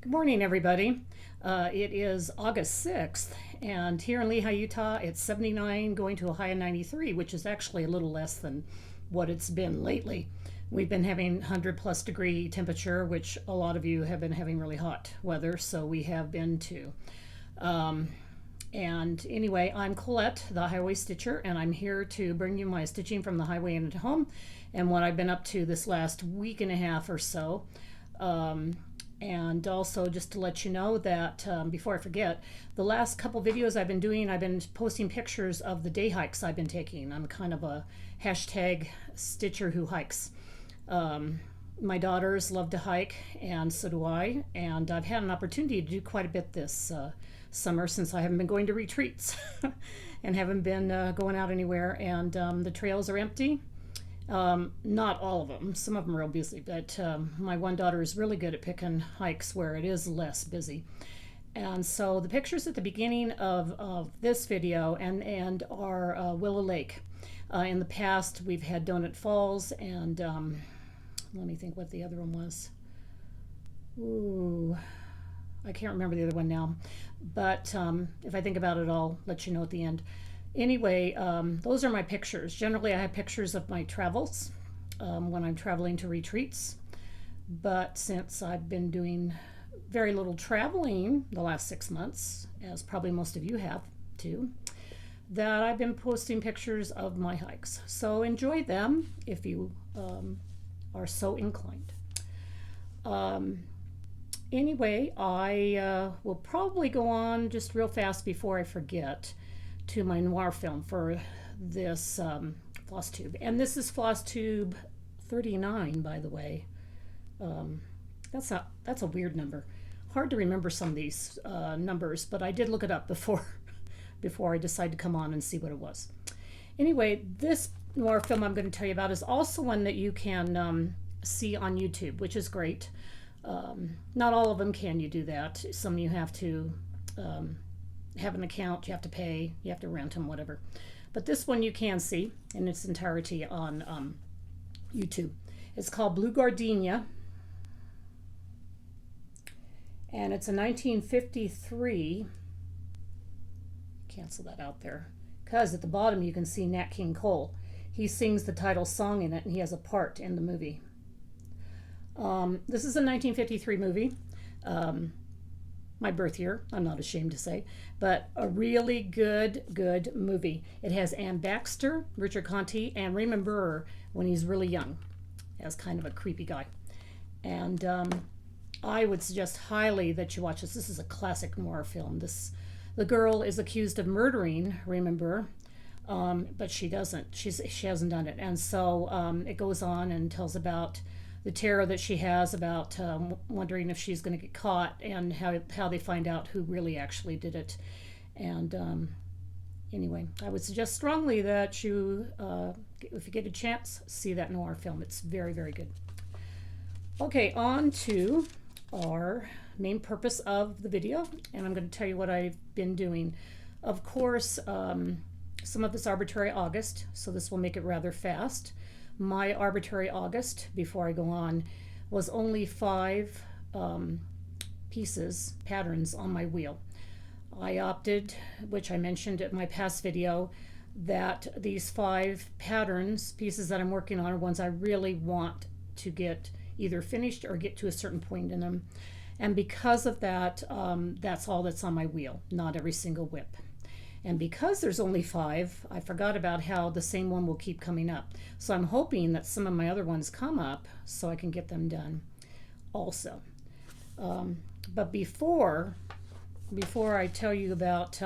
Good morning, everybody. It is August 6th, and here in Lehi, Utah, it's 79 going to a high of 93, which is actually a little less than what it's been lately. We've been having 100 plus degree temperature, which a lot of you have been having really hot weather, so we have been too. And anyway, I'm Colette, the Highway Stitcher, and I'm here to bring you my stitching from the highway and at home and what I've been up to this last week and a half or so. And also just to let you know that before I forget, the last couple videos I've been doing, I've been posting pictures of the day hikes I've been taking. I'm kind of a hashtag stitcher who hikes. My daughters love to hike, and so do I, and I've had an opportunity to do quite a bit this summer since I haven't been going to retreats and haven't been going out anywhere, and the trails are empty. Not all of them. Some of them are real busy, but my one daughter is really good at picking hikes where it is less busy. And so the pictures at the beginning of this video and are Willow Lake. In the past, we've had Donut Falls, and let me think what the other one was. Ooh, I can't remember the other one now. But if I think about it, I'll let you know at the end. Anyway, those are my pictures. Generally, I have pictures of my travels when I'm traveling to retreats. But since I've been doing very little traveling the last 6 months, as probably most of you have too, that I've been posting pictures of my hikes. So enjoy them if you are so inclined. Anyway, I will probably go on just real fast before I forget to my Noir film for this floss tube. And this is floss tube 39, by the way. That's a weird number. Hard to remember some of these numbers, but I did look it up before I decided to come on and see what it was. Anyway, this Noir film I'm going to tell you about is also one that you can see on YouTube, which is great. Not all of them can you do that. Some you have to have an account, you have to pay, you have to rent them, whatever. But this one you can see in its entirety on YouTube. It's called Blue Gardenia, and it's a 1953. Cancel that out there, because at the bottom you can see Nat King Cole. He sings the title song in it, and he has a part in the movie. This is a 1953 movie. My birth year, I'm not ashamed to say, but a really good movie. It has Baxter, Richard Conte, and Raymond Burr when he's really young, as kind of a creepy guy. And I would suggest highly that you watch this. This is a classic noir film. The girl is accused of murdering Raymond Burr, but she doesn't. She hasn't done it. And so it goes on and tells about the terror that she has about wondering if she's going to get caught, and how they find out who really actually did it. And anyway, I would suggest strongly that you, if you get a chance, see that Noir film. It's very good. Okay, on to our main purpose of the video, and I'm going to tell you what I've been doing. Of course, some of it's Arbitrary August, so this will make it rather fast. My Arbitrary August, before I go on, was only 5 patterns on my wheel. I opted, which I mentioned in my past video, that these 5 pieces that I'm working on, are ones I really want to get either finished or get to a certain point in them. And because of that, that's all that's on my wheel, not every single whip. And because there's only 5, I forgot about how the same one will keep coming up. So I'm hoping that some of my other ones come up so I can get them done also. But before I tell you about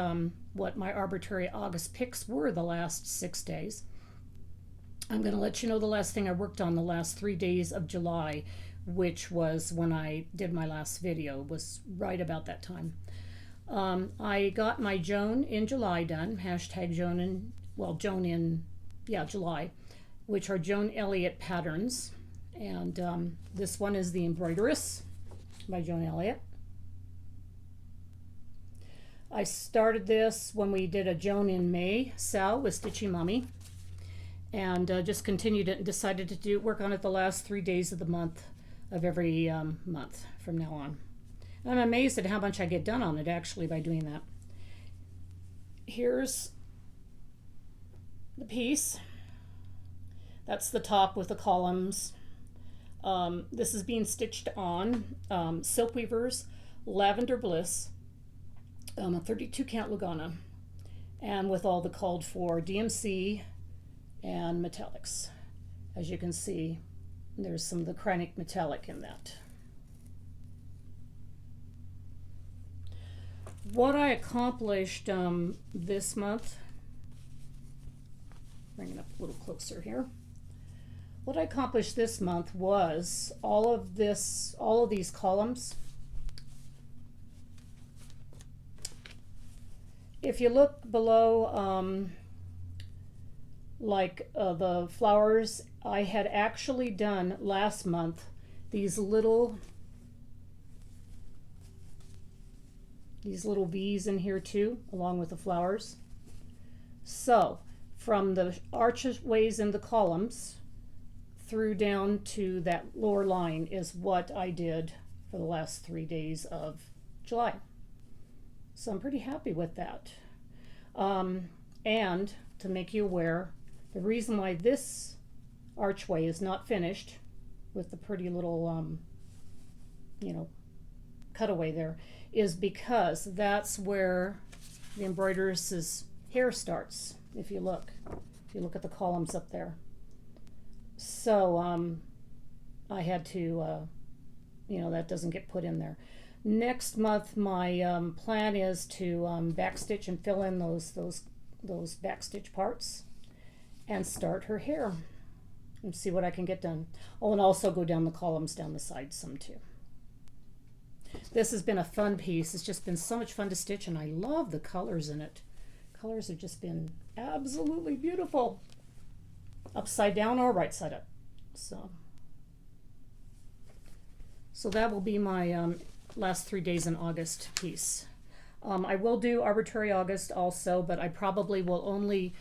what my Arbitrary August picks were the last 6 days, I'm going to let you know the last thing I worked on the last 3 days of July, which was when I did my last video, was right about that time. I got my Joan in July done, hashtag Joan in July, which are Joan Elliott patterns. And this one is the Embroiderers by Joan Elliott. I started this when we did a Joan in May sale with Stitchy Mommy, and just continued it and decided to work on it the last 3 days of the month, of every month from now on. I'm amazed at how much I get done on it actually by doing that. Here's the piece. That's the top with the columns. This is being stitched on Silk Weaver's Lavender Bliss, a 32 count Lugana, and with all the called for DMC and metallics. As you can see, there's some of the chronic metallic in that. What I accomplished this month, bring it up a little closer here. What I accomplished this month was all of these columns. If you look below, the flowers, I had actually done last month these little V's in here too, along with the flowers. So from the archways in the columns through down to that lower line is what I did for the last 3 days of July. So I'm pretty happy with that. And to make you aware, the reason why this archway is not finished with the pretty little, cutaway there is because that's where the embroiderer's hair starts. If you look at the columns up there. So I had to, that doesn't get put in there. Next month, my plan is to backstitch and fill in those backstitch parts and start her hair and see what I can get done. Oh, and also go down the columns down the side some too. This has been a fun piece. It's just been so much fun to stitch, and I love the colors in it. Colors have just been absolutely beautiful. Upside down or right side up. So that will be my last 3 days in August piece. I will do Arbitrary August also, but I probably will only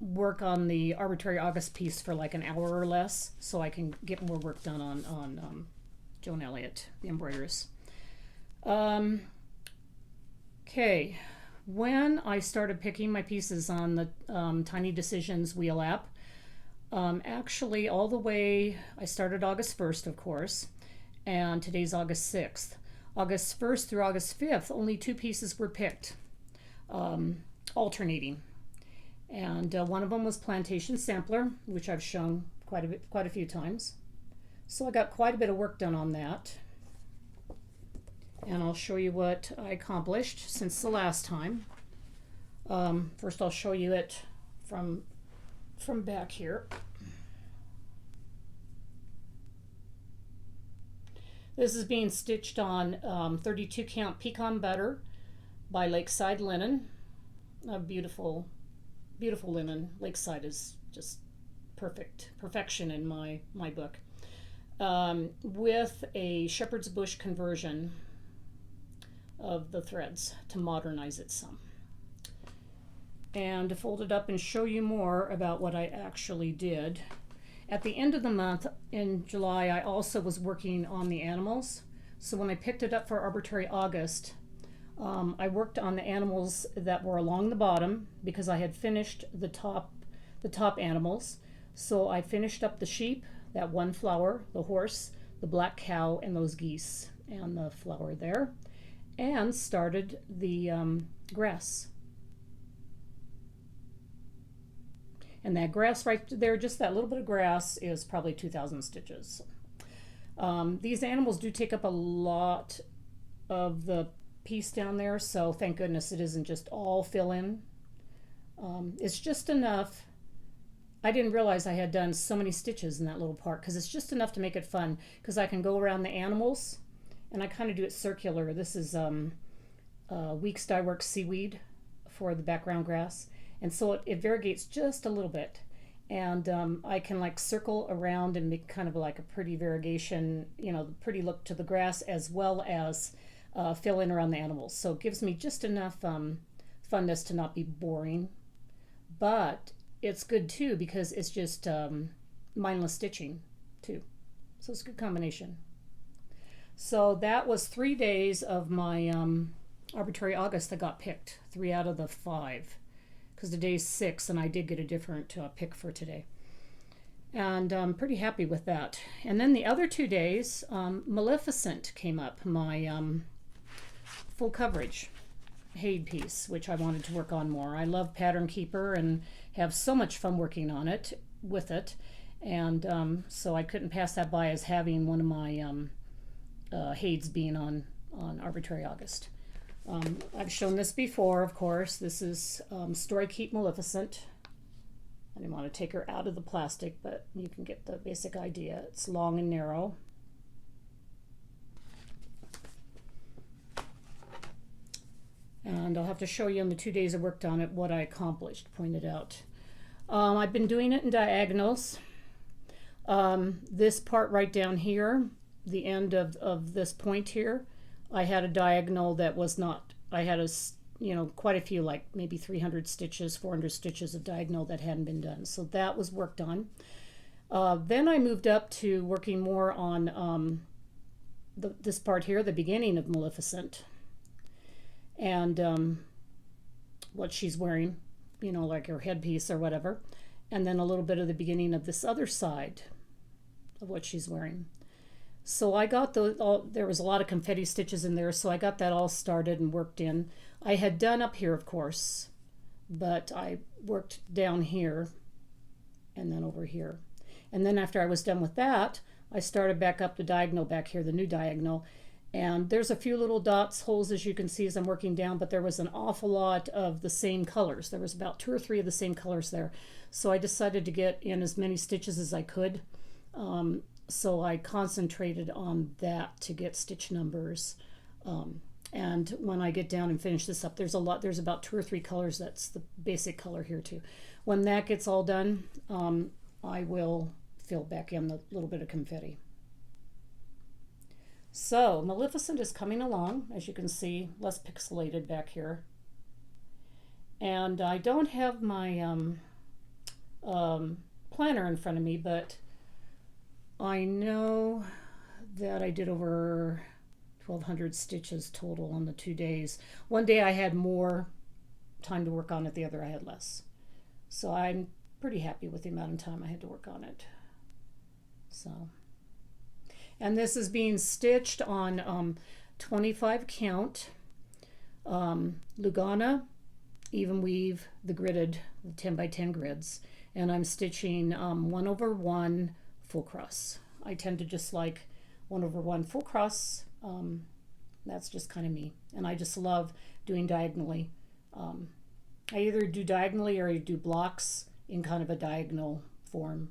work on the Arbitrary August piece for like an hour or less, so I can get more work done on Joan Elliott, the embroiderers. Okay, when I started picking my pieces on the Tiny Decisions wheel app, actually all the way, I started August 1st, of course, and today's August 6th. August 1st through August 5th, only 2 pieces were picked, alternating. And one of them was Plantation Sampler, which I've shown quite a few times. So I got quite a bit of work done on that. And I'll show you what I accomplished since the last time. First I'll show you it from back here. This is being stitched on 32 count Pecan Butter by Lakeside Linen. A beautiful, beautiful linen. Lakeside is just perfection in my book. With a shepherd's bush conversion of the threads to modernize it some. And to fold it up and show you more about what I actually did. At the end of the month in July, I also was working on the animals. So when I picked it up for Arbitrary August, I worked on the animals that were along the bottom because I had finished the top animals. So I finished up the sheep, that one flower, the horse, the black cow, and those geese, and the flower there, and started the grass. And that grass right there, just that little bit of grass, is probably 2,000 stitches. These animals do take up a lot of the piece down there, so thank goodness it isn't just all fill in. It's just enough. I didn't realize I had done so many stitches in that little part because it's just enough to make it fun, because I can go around the animals and I kind of do it circular. This is Weeks Dye Works seaweed for the background grass, and so it variegates just a little bit, and I can like circle around and make kind of like a pretty variegation, the pretty look to the grass, as well as fill in around the animals. So it gives me just enough funness to not be boring, but it's good too because it's just mindless stitching too. So it's a good combination. So that was 3 days of my Arbitrary August that got picked, 3 out of the 5, because today's 6, and I did get a different pick for today. And I'm pretty happy with that. And then the other 2 days, Maleficent came up, my full coverage Haid piece, which I wanted to work on more. I love Pattern Keeper and have so much fun working on it with it, and so I couldn't pass that by as having one of my Haids being on Arbitrary August. I've shown this before, of course. This is Storykeep Malificent. I didn't want to take her out of the plastic, but you can get the basic idea. It's long and narrow. And I'll have to show you in the 2 days I worked on it what I accomplished, pointed out. I've been doing it in diagonals. This part right down here, the end of this point here, I had a diagonal that was not, I had quite a few, like maybe 300 stitches, 400 stitches of diagonal that hadn't been done. So that was worked on. Then I moved up to working more on this part here, the beginning of Maleficent, and what she's wearing, like her headpiece or whatever, and then a little bit of the beginning of this other side of what she's wearing. So I got there was a lot of confetti stitches in there, so I got that all started and worked in. I had done up here, of course, but I worked down here and then over here. And then after I was done with that, I started back up the diagonal back here, the new diagonal. And there's a few little dots, holes, as you can see as I'm working down, but there was an awful lot of the same colors. There was about 2 or 3 of the same colors there. So I decided to get in as many stitches as I could. So I concentrated on that to get stitch numbers. And when I get down and finish this up, there's about 2 or 3 colors. That's the basic color here too. When that gets all done, I will fill back in the little bit of confetti. So Maleficent is coming along, as you can see, less pixelated back here. And I don't have my planner in front of me, but I know that I did over 1,200 stitches total on the 2 days. One day I had more time to work on it, the other I had less. So I'm pretty happy with the amount of time I had to work on it. So, and this is being stitched on 25 count Lugana even weave, the gridded, the 10 by 10 grids, and I'm stitching 1/1 full cross. I tend to just like 1/1 full cross. That's just kind of me, and I just love doing diagonally. I either do diagonally or I do blocks in kind of a diagonal form.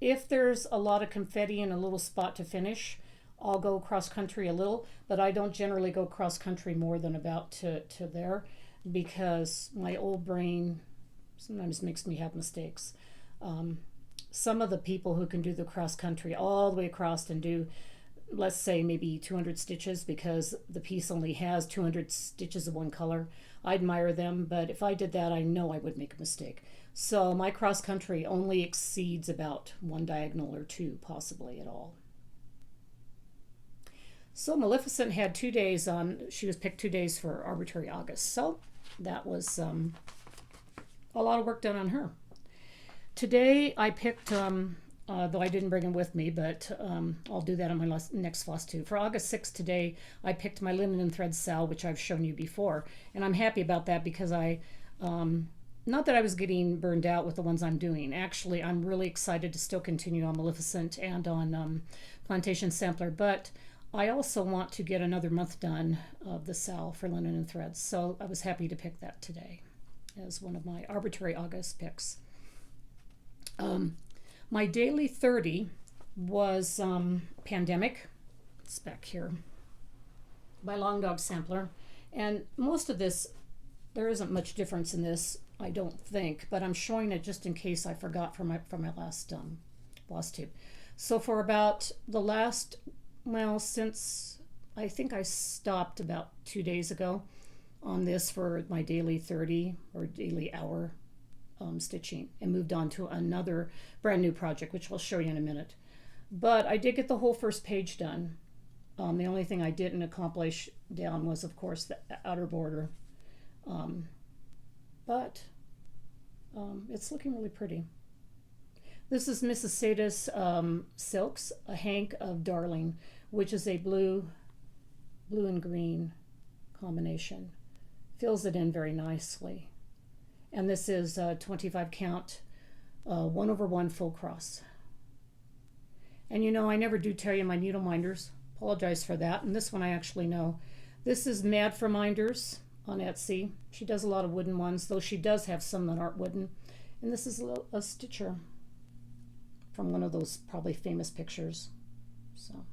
If there's a lot of confetti and a little spot to finish, I'll go cross country a little, but I don't generally go cross country more than about to there, because my old brain sometimes makes me have mistakes. Some of the people who can do the cross country all the way across and do, let's say, maybe 200 stitches because the piece only has 200 stitches of one color, I admire them, but if I did that, I know I would make a mistake. So my cross country only exceeds about 1 diagonal or 2 possibly at all. So Maleficent had 2 days on, she was picked 2 days for Arbitrary August. So that was a lot of work done on her. Today I picked, though I didn't bring them with me, but I'll do that on my next floss too. For August 6th today, I picked my linen and thread sal, which I've shown you before. And I'm happy about that because not that I was getting burned out with the ones I'm doing. Actually, I'm really excited to still continue on Maleficent and on Plantation Sampler, but I also want to get another month done of the sal for linen and threads. So I was happy to pick that today as one of my Arbitrary August picks. My daily 30 was Pandemic. It's back here by Long Dog Sampler. And most of this, there isn't much difference in this, I don't think, but I'm showing it just in case I forgot from my last floss tube. So for about the last, well, since I think I stopped about 2 days ago on this for my daily 30 or daily hour stitching, and moved on to another brand new project, which I'll show you in a minute. But I did get the whole first page done. The only thing I didn't accomplish down was, of course, the outer border. But it's looking really pretty. This is Mrs. Sedas Silks, a hank of Darling, which is a blue and green combination. Fills it in very nicely. And this is 25 count, 1/1 full cross. And you know, I never do tell you my needle minders. Apologize for that. And this one I actually know. This is Mad for Minders on Etsy. She does a lot of wooden ones, though she does have some that aren't wooden. And this is a stitcher from one of those probably famous pictures. So,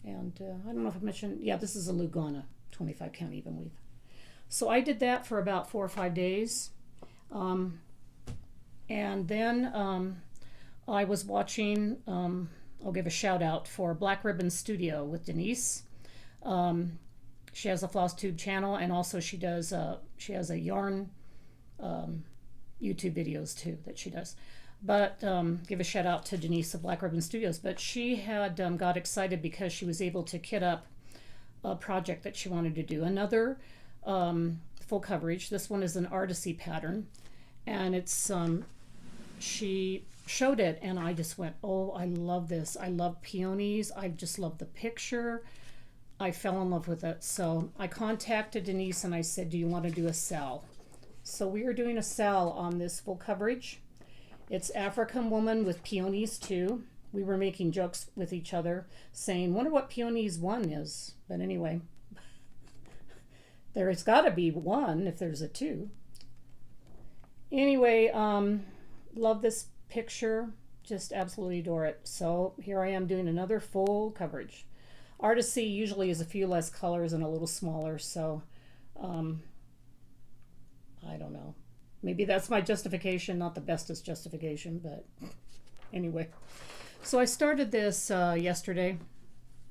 and I don't know if I mentioned, yeah, this is a Lugana 25 count even weave. So I did that for about 4 or 5 days. And then I was watching, I'll give a shout out for Black Ribbon Studio with Denise. She has a Floss Tube channel, and also she has a yarn YouTube videos too that she does. But give a shout out to Denise of Black Ribbon Studios. But she had got excited because she was able to kit up a project that she wanted to do. Another full coverage. This one is an Artecy pattern, and it's she showed it, and I just went, oh, I love this. I love peonies. I just love the picture. I fell in love with it. So I contacted Denise and I said, do you want to do a sell? So we are doing a sell on this full coverage. It's African Woman with Peonies too. We were making jokes with each other saying, wonder what Peonies 1 is. But anyway, there's got to be 1 if there's a 2. Anyway, love this picture. Just absolutely adore it. So here I am doing another full coverage. Artecy usually is a few less colors and a little smaller, so I don't know. Maybe that's my justification, not the bestest justification, but anyway. So I started this yesterday,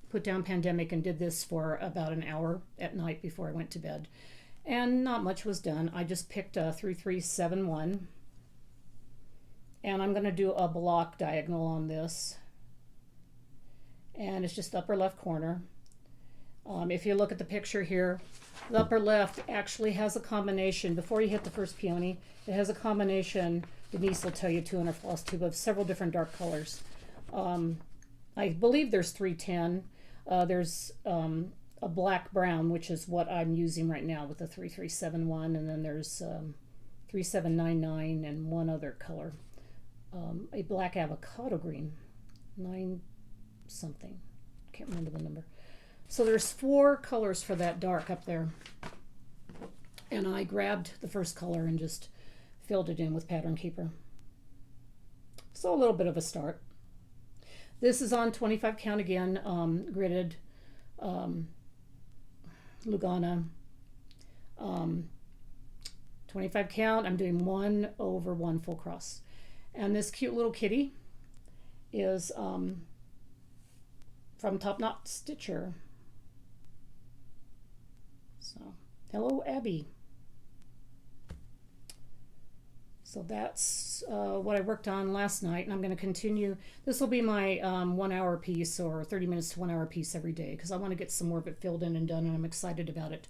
put down Pandemic, and did this for about an hour at night before I went to bed. And not much was done. I just picked a 3371, and I'm going to do a block diagonal on this. And it's just the upper left corner. If you look at the picture here, the upper left actually has a combination. Before you hit the first peony, it has a combination, Denise will tell you too in her floss tube, of several different dark colors. I believe there's 310. There's a black brown, which is what I'm using right now with the 3371, and then there's 3799 and one other color, a black avocado green, 9 something, can't remember the number. So there's 4 colors for that dark up there, and I grabbed the first color and just filled it in with Pattern Keeper. So a little bit of a start. This is on 25 count again, gridded Lugana, 25 count. I'm doing 1/1 full cross, and this cute little kitty is from Top Knot Stitcher. So, hello, Abby. So that's what I worked on last night, and I'm going to continue. This will be my 1 hour piece, or 30 minutes to 1 hour piece every day, because I want to get some more of it filled in and done, and I'm excited about it.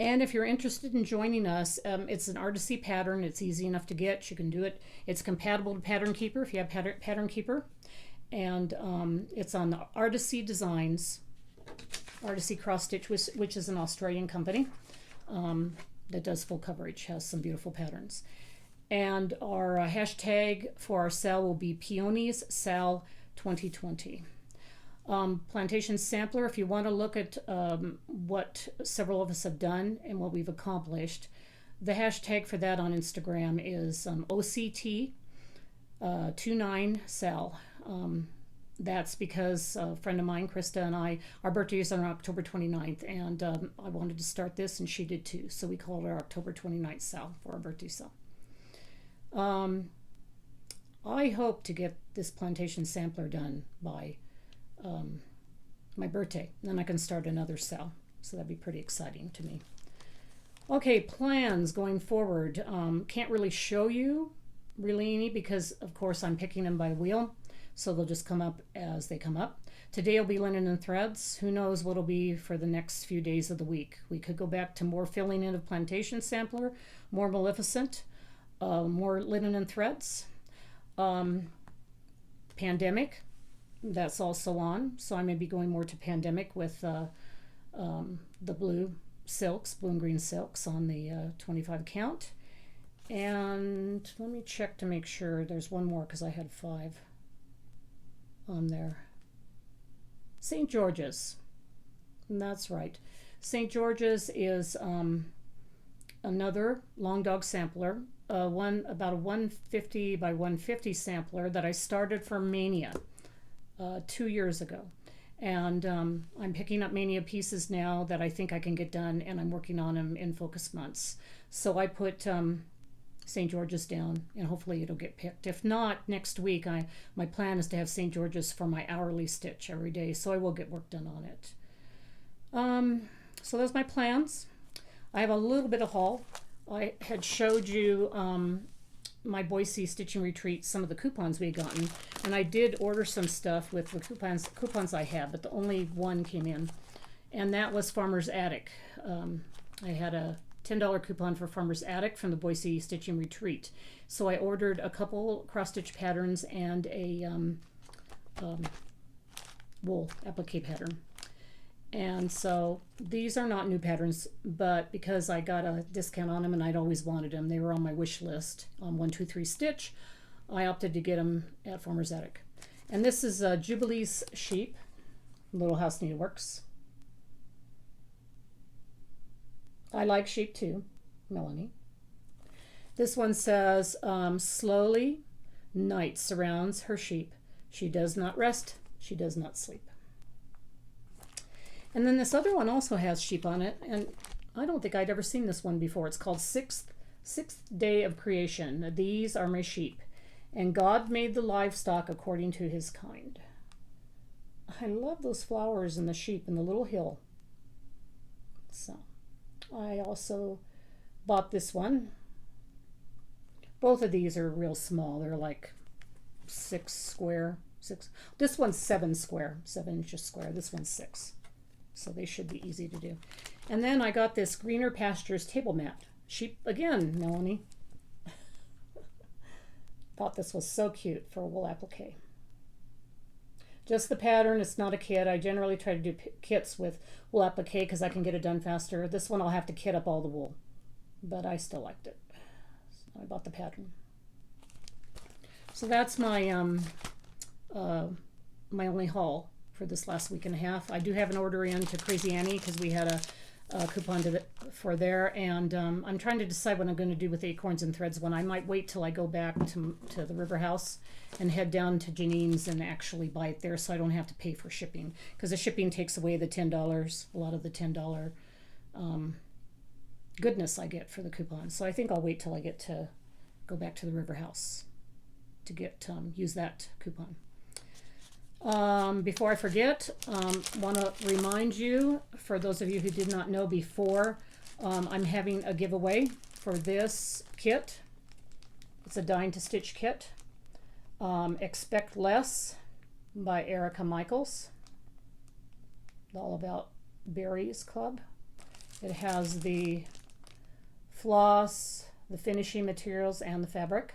And if you're interested in joining us, it's an Artecy pattern. It's easy enough to get. You can do it. It's compatible to Pattern Keeper if you have Pattern Keeper. And it's on the Artecy Designs, Artecy Cross Stitch, which is an Australian company that does full coverage, has some beautiful patterns. And our hashtag for our sale will be Peonies Sal 2020. Plantation Sampler, if you want to look at what several of us have done and what we've accomplished, the hashtag for that on Instagram is OCT29Sal. That's because a friend of mine, Krista, and our birthday is on October 29th, and I wanted to start this, and she did too, so we called it our October 29th sale for our birthday sale. I hope to get this Plantation Sampler done by my birthday, and then I can start another sale, so that'd be pretty exciting to me. Okay, plans going forward. Can't really show you really any because, of course, I'm picking them by wheel, so they'll just come up as they come up. Today will be linen and threads. Who knows what it'll be for the next few days of the week. We could go back to more filling in of Plantation Sampler, more Maleficent, more linen and threads. Pandemic, that's also on, so I may be going more to Pandemic with the blue silks, blue and green silks on the 25 count. And let me check to make sure there's one more because I had 5 on there. St. George's, that's right. St. George's is another long dog sampler, about a 150 by 150 sampler that I started for Mania 2 years ago. And I'm picking up Mania pieces now that I think I can get done, and I'm working on them in focus months. So I put St. George's down, and hopefully it'll get picked. If not, next week, my plan is to have St. George's for my hourly stitch every day, so I will get work done on it. So those are my plans. I have a little bit of haul. I had showed you my Boise Stitching Retreat, some of the coupons we had gotten, and I did order some stuff with the coupons I had, but the only one came in, and that was Farmer's Attic. I had a $10 coupon for Farmer's Attic from the Boise Stitching Retreat. So I ordered a couple cross-stitch patterns and a wool applique pattern. And so these are not new patterns, but because I got a discount on them and I'd always wanted them, they were on my wish list on 123 Stitch, I opted to get them at Farmer's Attic. And this is Jubilee's Sheep, Little House Needleworks. I like sheep too, Melanie. This one says, slowly night surrounds her sheep. She does not rest, she does not sleep. And then this other one also has sheep on it, and I don't think I'd ever seen this one before. It's called Sixth Day of Creation. These are my sheep, and God made the livestock according to his kind. I love those flowers and the sheep and the little hill. So I also bought this one. Both of these are real small. They're like 6 square. This one's 7 square, 7 inches square. This one's 6. So they should be easy to do. And then I got this Greener Pastures table mat. Sheep again, Melanie. Thought this was so cute for a wool applique. Just the pattern, it's not a kit. I generally try to do kits with wool applique because I can get it done faster. This one I'll have to kit up all the wool, but I still liked it. So I bought the pattern. So that's my my only haul for this last week and a half. I do have an order in to Crazy Annie because we had a coupon for there, and I'm trying to decide what I'm going to do with the Acorns and Threads one. I might wait till I go back to the River House and head down to Janine's and actually buy it there so I don't have to pay for shipping, because the shipping takes away the $10, a lot of the $10 goodness I get for the coupon. So I think I'll wait till I get to go back to the River House to get use that coupon. Before I forget, want to remind you, for those of you who did not know before, I'm having a giveaway for this kit. It's a Dying to Stitch kit. Expect Less by Erica Michaels. All About Berries Club. It has the floss, the finishing materials, and the fabric.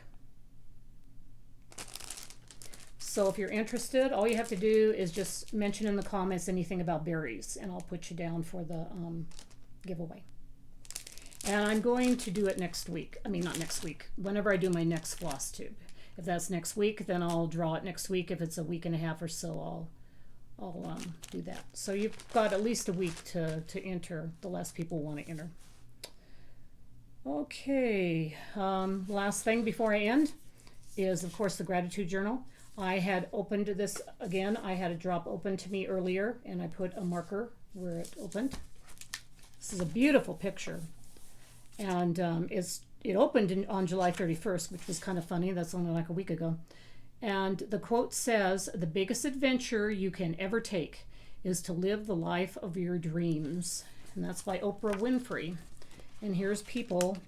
So if you're interested, all you have to do is just mention in the comments anything about berries, and I'll put you down for the giveaway. And I'm going to do it next week. I mean, not next week, whenever I do my next floss tube. If that's next week, then I'll draw it next week. If it's a week and a half or so, I'll do that. So you've got at least a week to enter. The less people want to enter. Okay, last thing before I end is, of course, the gratitude journal. I had opened this again. I had a drop open to me earlier, and I put a marker where it opened. This is a beautiful picture, and it opened on July 31st, which was kind of funny. That's only like a week ago. And the quote says, "The biggest adventure you can ever take is to live the life of your dreams." And that's by Oprah Winfrey. And here's people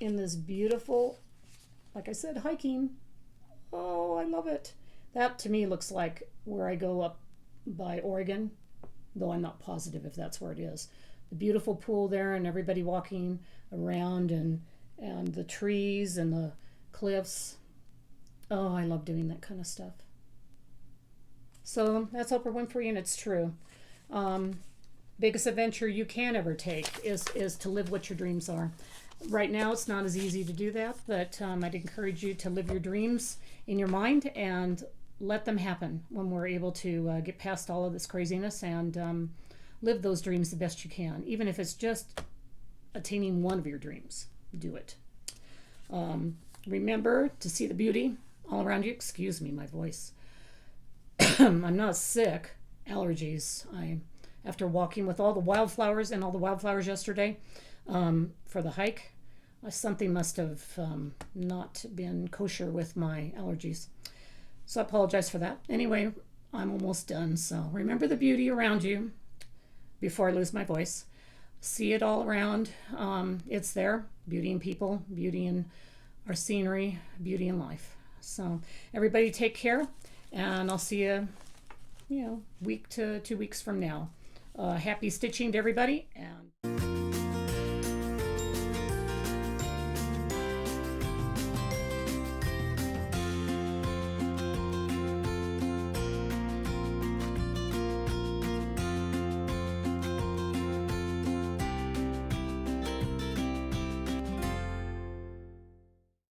in this beautiful like I said, hiking. Oh, I love it. That to me looks like where I go up by Oregon, though I'm not positive if that's where it is. The beautiful pool there and everybody walking around and the trees and the cliffs. Oh, I love doing that kind of stuff. So that's Oprah Winfrey, and it's true. Biggest adventure you can ever take is to live what your dreams are. Right now, it's not as easy to do that, but I'd encourage you to live your dreams in your mind and let them happen when we're able to get past all of this craziness and live those dreams the best you can. Even if it's just attaining one of your dreams, do it. Remember to see the beauty all around you. Excuse me, my voice. I'm not sick. Allergies. After walking with all the wildflowers and all the wildflowers yesterday for the hike, something must have not been kosher with my allergies. So I apologize for that. Anyway, I'm almost done. So remember the beauty around you before I lose my voice. See it all around. It's there. Beauty in people, beauty in our scenery, beauty in life. So everybody take care, and I'll see you, week to 2 weeks from now. Happy stitching to everybody. And